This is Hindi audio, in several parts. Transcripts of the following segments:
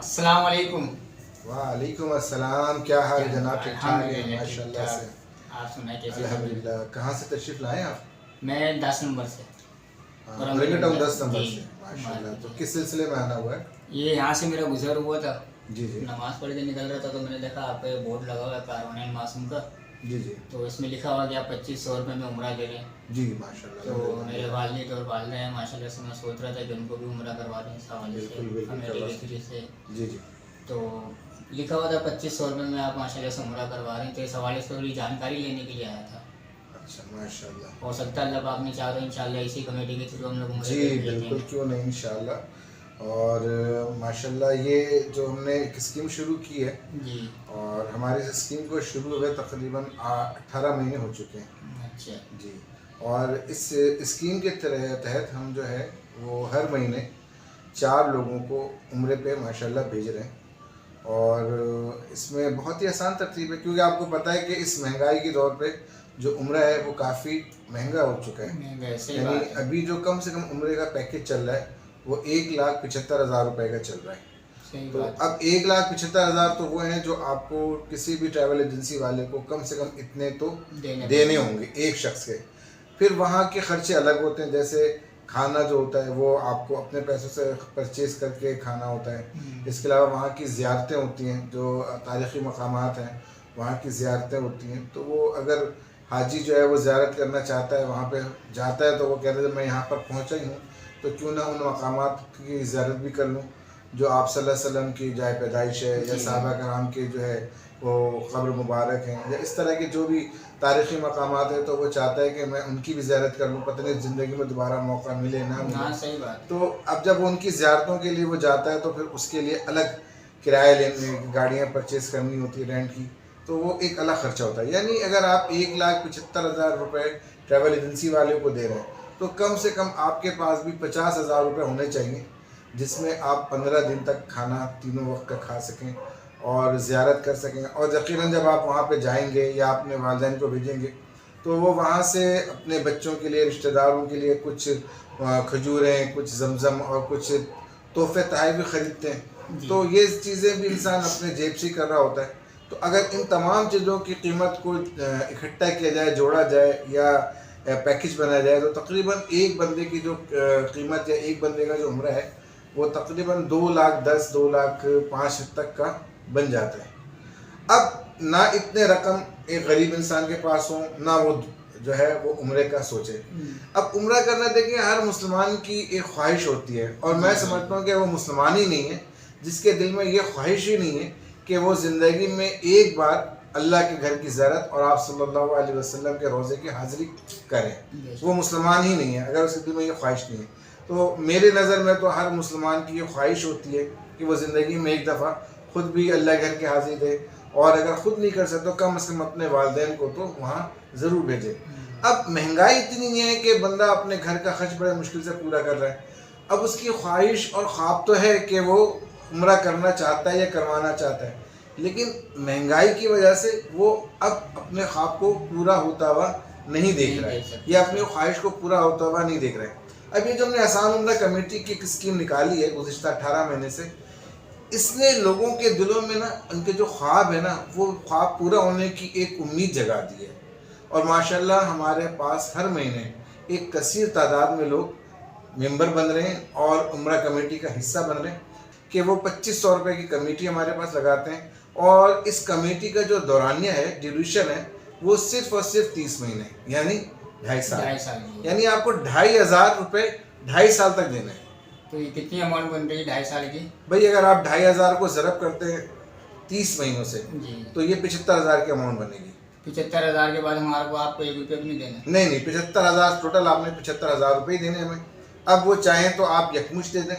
अस्सलाम वालेकुम। वालेकुम अस्सलाम। क्या हाल जनाब? ठीक ठाक है अल्हम्दुलिल्लाह ठीक माशाल्लाह से। ठाक। आप सुनाए कैसे सब? अल्हम्दुलिल्लाह। कहाँ से तशरीफ़ लाए आप? मैं 10 नंबर से। और बरंगे टाउन 10 नंबर जी से। माशाल्लाह। मार्केट तो जी। किस सिलसिले में आना हुआ है? ये यहाँ से मेरा गुजर हुआ था, जी जी नमाज़ पढ़ के निकल रहा था तो मैंने देखा आपका ये बोर्ड लगा हुआ है कारवान मासूम का। जी जी तो इसमें लिखा हुआ कि आप 2500 रुपये में उम्रा ले रहे हैं। जी माशाल्लाह तो मेरे अल्हम्दुलिल्लाह। वालिद और वालिदा हैं माशाल्लाह से, मैं सोच रहा था कि उनको भी उम्रा करवा दें इस हवाले से बिल्कुल बिल्कुल कमेटी करवा के सकते थ्रू से। हैं। जी जी तो लिखा हुआ था 2500 रुपये में आप माशाल्लाह से उम्रा करवा रहे हैं, तो इस हवाले से थोड़ी जानकारी लेने के लिए आया था। अच्छा माशाल्लाह। हो सकता है अल्लाह पाक ने चाहा तो इंशाल्लाह इसी कमेटी के थ्रू हम लोग उम्रे जी पे भेज बिल्कुल, देंगे। क्यों नहीं इंशाल्लाह। और माशाल्लाह ये जो हमने एक स्कीम शुरू की है, जी। और हमारे इस स्कीम को शुरू हुए तकरीबन 18 महीने हो चुके हैं। अच्छा। जी। और इस स्कीम के तहत हम जो है वो हर महीने 4 लोगों को उम्रे पे माशाल्लाह भेज रहे हैं। और इसमें बहुत ही आसान तरतीब है, क्योंकि आपको पता है कि इस महंगाई के दौर पे जो उम्रा है वो काफ़ी महंगा हो चुका है। नहीं वैसे ही यानी बात है। अभी जो कम से कम उम्रे का पैकेज चल रहा है वो 1,75,000 रुपये का चल रहा है। सही तो बात है। अब 1,75,000 तो वो हैं जो आपको किसी भी ट्रैवल एजेंसी वाले को कम से कम इतने तो देने होंगे एक शख्स के। फिर वहाँ के खर्चे अलग होते हैं, जैसे खाना जो होता है वो आपको अपने पैसों से परचेज़ करके खाना होता है। इसके अलावा वहाँ की ज़ियारतें होती हैं, जो तारीख़ी मकामात हैं वहाँ की ज़ियारतें होती हैं। तो वो अगर हाजी जो है वो ज़ियारत करना चाहता है, वहाँ पे जाता है, तो वो कहता है मैं यहाँ पर पहुँचा ही हूँ तो क्यों ना उन मकामात की ज़ियारत भी कर लूँ जो आप सल्लल्लाहु अलैहि वसल्लम की जाए पैदाइश है, या जी। सहाबा कराम के जो है वो क़ब्र मुबारक हैं, या इस तरह के जो भी तारीख़ी मकामात है, तो वो चाहता है कि मैं उनकी भी ज़ियारत कर लूँ, पता नहीं ज़िंदगी में दोबारा मौका मिले ना मिले। हाँ सही बात है। तो अब जब वो उनकी ज़ियारतों के लिए वो जाता है तो फिर उसके लिए अलग किराया लेने, गाड़ियाँ परचेज़ करनी होती है रेंट की, तो वो एक अलग ख़र्चा होता है। यानी अगर आप 1,75,000 रुपये ट्रैवल एजेंसी वाले को दे रहे हैं, तो कम से कम आपके पास भी 50,000 रुपये होने चाहिए, जिसमें आप 15 दिन तक खाना तीनों वक्त का खा सकें और ज़ियारत कर सकें। और यकीनन जब आप वहाँ पे जाएंगे या अपने वालिदैन को भेजेंगे, तो वो वहाँ से अपने बच्चों के लिए, रिश्तेदारों के लिए कुछ खजूरें, कुछ ज़मज़म और कुछ तोहफ़े तहफ़ भी ख़रीदते हैं। जी। तो ये चीज़ें भी इंसान अपने जेब से ही कर रहा होता है। तो अगर इन तमाम चीज़ों की कीमत को इकट्ठा किया जाए, जोड़ा जाए या पैकेज बनाया जाए, तो तकरीबन एक बंदे की जो कीमत या एक बंदे का जो उम्रा है वो तकरीबन 2,10,000 2,05,000 तक का बन जाता है। अब ना इतने रकम एक गरीब इंसान के पास हो, ना वो जो है वो उम्रे का सोचे। अब उम्रा करना देखिए हर मुसलमान की एक ख्वाहिश होती है, और मैं समझता हूँ कि वो मुसलमान ही नहीं है जिसके दिल में ये ख्वाहिश ही नहीं है कि वो ज़िंदगी में एक बार अल्लाह के घर की ज़ियारत और आप सल्लल्लाहु अलैहि वसल्लम के रोज़े की हाज़िरी करें। वो मुसलमान ही नहीं है अगर उसके दिल में ये ख्वाहिश नहीं है। तो मेरे नज़र में तो हर मुसलमान की ये ख्वाहिश होती है कि वो ज़िंदगी में एक दफ़ा ख़ुद भी अल्लाह के घर की हाज़िरी दे, और अगर ख़ुद नहीं कर सकते तो कम से कम अपने वालिदैन को तो वहाँ ज़रूर भेजे। अब महंगाई इतनी नहीं है कि बंदा अपने घर का खर्च बड़े मुश्किल से पूरा कर रहा है। अब उसकी ख्वाहिश और ख्वाब तो है कि वो उम्रा करना चाहता है या करवाना चाहता है, लेकिन महंगाई की वजह से वो अब अपने ख्वाब को पूरा होता हुआ नहीं देख रहा है, या अपनी ख्वाहिश को पूरा होता हुआ नहीं देख रहा है। अब ये जो हमने आसान उम्रा कमेटी की एक स्कीम निकाली है गुज़िश्ता 18 महीने से, इसने लोगों के दिलों में ना उनके जो ख्वाब है ना वो ख्वाब पूरा होने की एक उम्मीद जगा दी है। और माशाल्लाह हमारे पास हर महीने एक कसीर तादाद में लोग मेंबर बन रहे हैं और उम्रा कमेटी का हिस्सा बन रहे हैं कि वो 2,500 रुपये की कमेटी हमारे पास लगाते हैं, और इस कमेटी का जो दौरानिया है, ड्यूरेशन है, वो सिर्फ और सिर्फ 30 महीने यानी 2.5 साल। यानी आपको 2,500 रुपये 2.5 साल तक देने हैं। तो ये कितनी अमाउंट बन रही है 2.5 साल की? भाई अगर आप 2,500 को ज़रब करते हैं 30 महीनों से, जी। तो ये 75,000 की अमाउंट बनेगी। 75,000 के बाद हमारे को आपको 1 रुपये भी नहीं देना? नहीं 75,000 टोटल, आपने 75,000 रुपये ही देने हमें। अब वो चाहें तो आप यकमुश्त दे दें,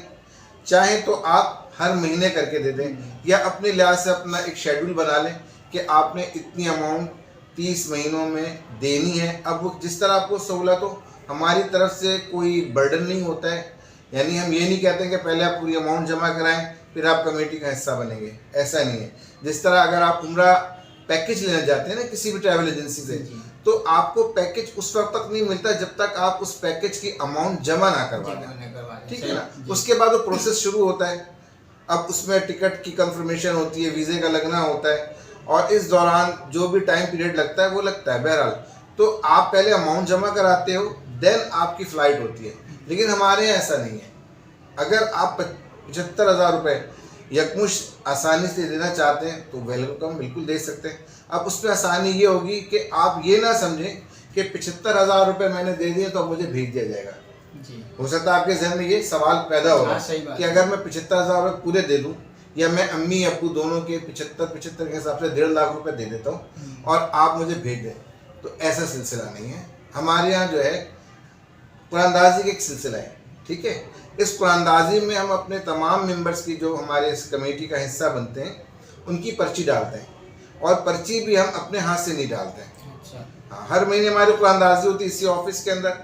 चाहें तो आप हर महीने करके दे दें, या अपने लिहाज से अपना एक शेड्यूल बना लें कि आपने इतनी अमाउंट 30 महीनों में देनी है। अब वो जिस तरह आपको सहूलत हो, हमारी तरफ से कोई बर्डन नहीं होता है। यानी हम ये नहीं कहते कि पहले आप पूरी अमाउंट जमा कराएं फिर आप कमेटी का हिस्सा बनेंगे, ऐसा नहीं है। जिस तरह अगर आप उम्रा पैकेज लेने जाते हैं ना किसी भी ट्रैवल एजेंसी से, तो आपको पैकेज उस वक्त तक नहीं मिलता जब तक आप उस पैकेज की अमाउंट जमा ना करवा दें, ठीक है ना। उसके बाद वो प्रोसेस शुरू होता है। अब उसमें टिकट की कंफर्मेशन होती है, वीज़े का लगना होता है, और इस दौरान जो भी टाइम पीरियड लगता है वो लगता है। बहरहाल तो आप पहले अमाउंट जमा कराते हो, देन आपकी फ़्लाइट होती है। लेकिन हमारे यहाँ ऐसा नहीं है। अगर आप 75,000 रुपये यकमुश आसानी से देना चाहते हैं तो वेलकम, बिल्कुल दे सकते हैं। अब उसमें आसानी ये होगी कि आप ये ना समझें कि 75,000 रुपये मैंने दे दिए तो अब मुझे भेज दिया जाएगा। जी। हो सकता है आपके जहन में ये सवाल पैदा होगा हाँ, सही बात कि है। अगर मैं 75,000 रुपये पूरे दे दूँ, या मैं अम्मी अब्बू दोनों के 75 के हिसाब से 1.5 लाख रुपए दे देता हूँ और आप मुझे भेज दें, तो ऐसा सिलसिला नहीं है। हमारे यहाँ जो है कुरानदाजी का एक सिलसिला है, ठीक है। इस कुरानदाजी में हम अपने तमाम मेंबर्स की, जो हमारे इस कमेटी का हिस्सा बनते हैं, उनकी पर्ची डालते हैं, और पर्ची भी हम अपने हाथ से नहीं डालते हैं। अच्छा। हाँ, हर महीने हमारी कुरानदाजी होती है इसी ऑफिस के अंदर,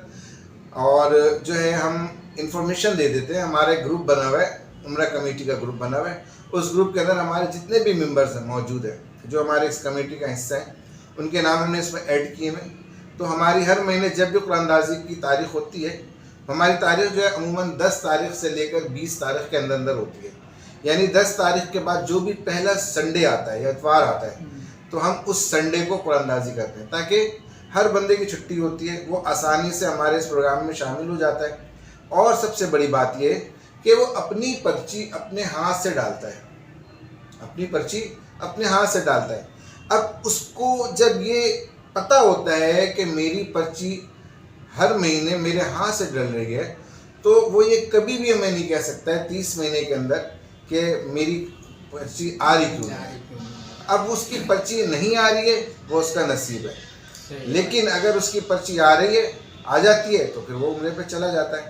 और जो है हम इंफॉर्मेशन दे देते हैं। हमारा एक ग्रुप बना हुआ है, उम्रा कमेटी का ग्रुप बना हुआ है। उस ग्रुप के अंदर हमारे जितने भी मेंबर्स हैं मौजूद हैं, जो हमारे इस कमेटी का हिस्सा है, उनके नाम हमने इसमें ऐड किए हैं। तो हमारी हर महीने जब भी कुरानदाजी की तारीख होती है, हमारी तारीख जो है अमूमन 10 तारीख से लेकर 20 तारीख के अंदर अंदर होती है। यानी 10 तारीख के बाद जो भी पहला संडे आता है या इतवार आता है, तो हम उस संडे को कुरानदाजी करते हैं, ताकि हर बंदे की छुट्टी होती है, वो आसानी से हमारे इस प्रोग्राम में शामिल हो जाता है। और सबसे बड़ी बात ये है कि वो अपनी पर्ची अपने हाथ से डालता है, अपनी पर्ची अपने हाथ से डालता है। अब उसको जब ये पता होता है कि मेरी पर्ची हर महीने मेरे हाथ से डल रही है, तो वो ये कभी भी हमें नहीं कह सकता है 30 महीने के अंदर कि मेरी पर्ची आ रही क्यों नहीं। अब उसकी पर्ची नहीं आ रही है, वो उसका नसीब है। लेकिन अगर उसकी पर्ची आ रही है, आ जाती है, तो फिर वो उम्रे पे चला जाता है।